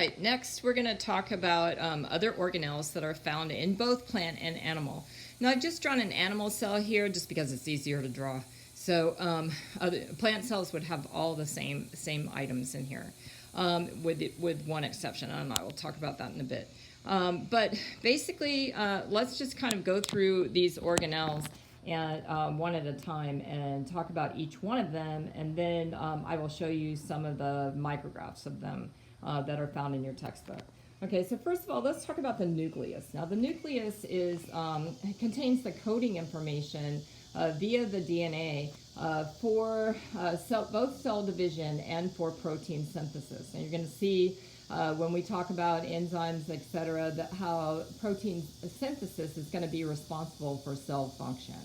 right, next we're going to talk about other organelles that are found in both plant and animal. Now I've just drawn an animal cell here just because it's easier to draw. So other plant cells would have all the same items in here, with one exception, and I will talk about that in a bit. But basically, let's just kind of go through these organelles and one at a time and talk about each one of them, and then I will show you some of the micrographs of them that are found in your textbook. Okay, so first of all, let's talk about the nucleus. Now, the nucleus contains the coding information via the DNA for both cell division and for protein synthesis. And you're going to see when we talk about enzymes, etc., that how protein synthesis is going to be responsible for cell function.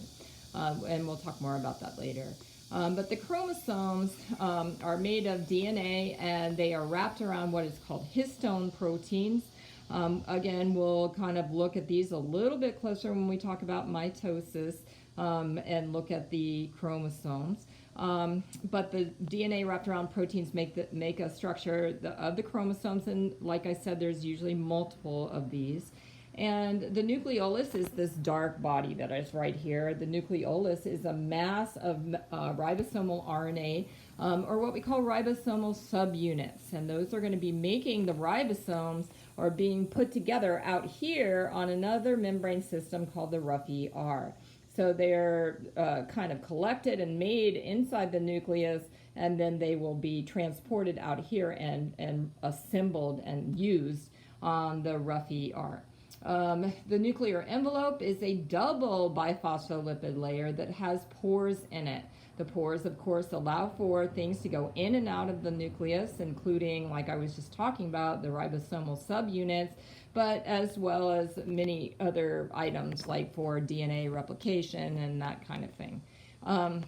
And we'll talk more about that later. But the chromosomes are made of DNA, and they are wrapped around what is called histone proteins. Again, we'll kind of look at these a little bit closer when we talk about mitosis and look at the chromosomes. But the DNA wrapped around proteins make a structure of the chromosomes, and like I said, there's usually multiple of these. And the nucleolus is this dark body that is right here. The nucleolus is a mass of ribosomal RNA, or what we call ribosomal subunits. And those are going to be making the ribosomes, or being put together out here on another membrane system called the rough ER. So they're kind of collected and made inside the nucleus, and then they will be transported out here and assembled and used on the rough ER. The nuclear envelope is a double biphospholipid layer that has pores in it. The pores, of course, allow for things to go in and out of the nucleus, including, like I was just talking about, the ribosomal subunits, but as well as many other items like for DNA replication and that kind of thing. And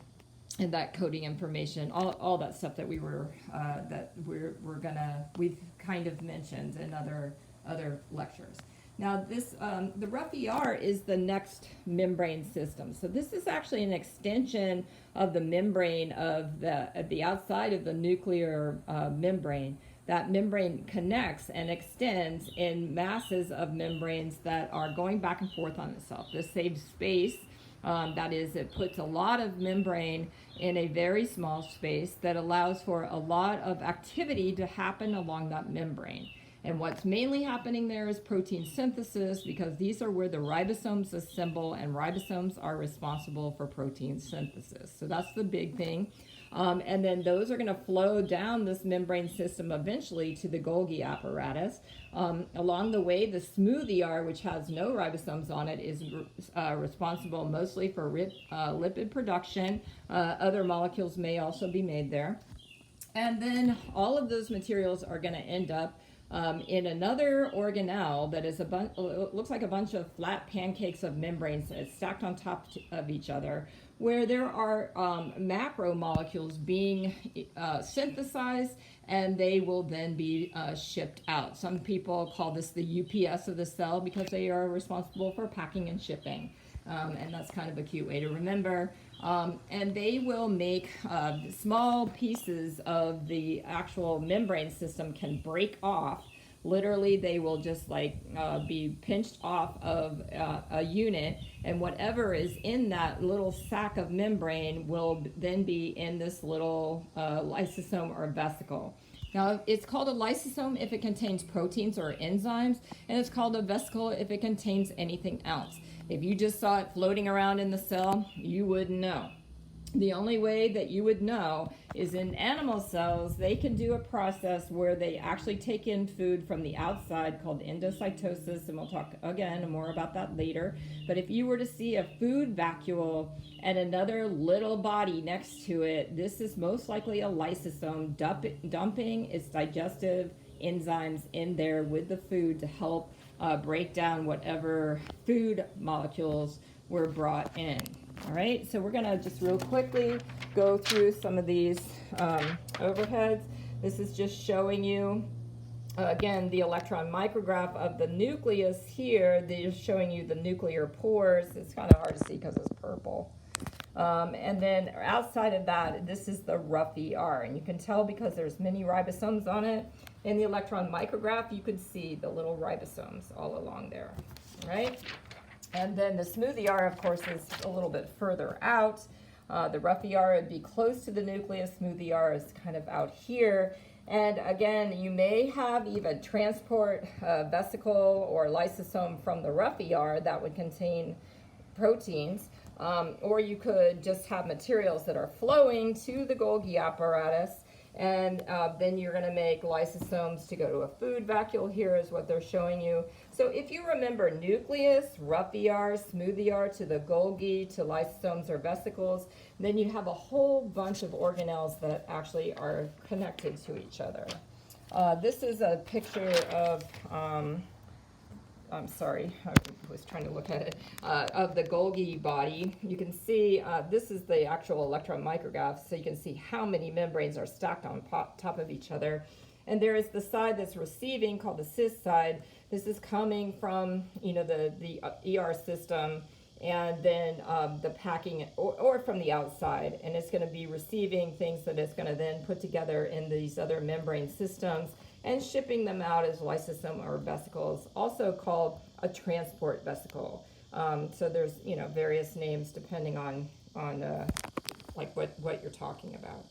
that coding information, all that stuff that we've kind of mentioned in other lectures. Now this, the rough ER is the next membrane system. So this is actually an extension of the membrane of the outside of the nuclear membrane. That membrane connects and extends in masses of membranes that are going back and forth on itself. This saves space. That is, it puts a lot of membrane in a very small space that allows for a lot of activity to happen along that membrane. And what's mainly happening there is protein synthesis, because these are where the ribosomes assemble, and ribosomes are responsible for protein synthesis. So that's the big thing. And then those are going to flow down this membrane system eventually to the Golgi apparatus. Along the way, the smooth ER, which has no ribosomes on it, is responsible mostly for lipid production. Other molecules may also be made there. And then all of those materials are going to end up in another organelle that is looks like a bunch of flat pancakes of membranes stacked on top of each other, where there are macromolecules being synthesized, and they will then be shipped out. Some people call this the UPS of the cell because they are responsible for packing and shipping. And that's kind of a cute way to remember. And they will make small pieces of the actual membrane system can break off. Literally, they will just be pinched off of a unit, and whatever is in that little sac of membrane will then be in this little lysosome or vesicle. Now, it's called a lysosome if it contains proteins or enzymes, and it's called a vesicle if it contains anything else. If you just saw it floating around in the cell, you wouldn't know. The only way that you would know is in animal cells. They can do a process where they actually take in food from the outside called endocytosis, and we'll talk again more about that later. But if you were to see a food vacuole and another little body next to it, this is most likely a lysosome dumping its digestive enzymes in there with the food to help break down whatever food molecules were brought in. All right, so we're going to just real quickly go through some of these overheads. This is just showing you, again, the electron micrograph of the nucleus here. They're showing you the nuclear pores. It's kind of hard to see because it's purple. And then outside of that, this is the rough ER, and you can tell because there's many ribosomes on it. In the electron micrograph, you can see the little ribosomes all along there, right? And then the smooth ER, of course, is a little bit further out. The rough ER would be close to the nucleus. Smooth ER is kind of out here. And again, you may have even transport vesicle or lysosome from the rough ER that would contain proteins. Or you could just have materials that are flowing to the Golgi apparatus, and then you're going to make lysosomes to go to a food vacuole. Here is what they're showing you. So if you remember nucleus, rough ER, smooth ER to the Golgi to lysosomes or vesicles, then you have a whole bunch of organelles that actually are connected to each other. This is a picture of I'm sorry, I was trying to look at it, of the Golgi body. You can see this is the actual electron micrograph, so you can see how many membranes are stacked on top of each other. And there is the side that's receiving, called the cis side. This is coming from, you know, the ER system, and then the packing, or from the outside, and it's going to be receiving things that it's going to then put together in these other membrane systems, and shipping them out as lysosome or vesicles, also called a transport vesicle. So there's, you know, various names depending on like what you're talking about.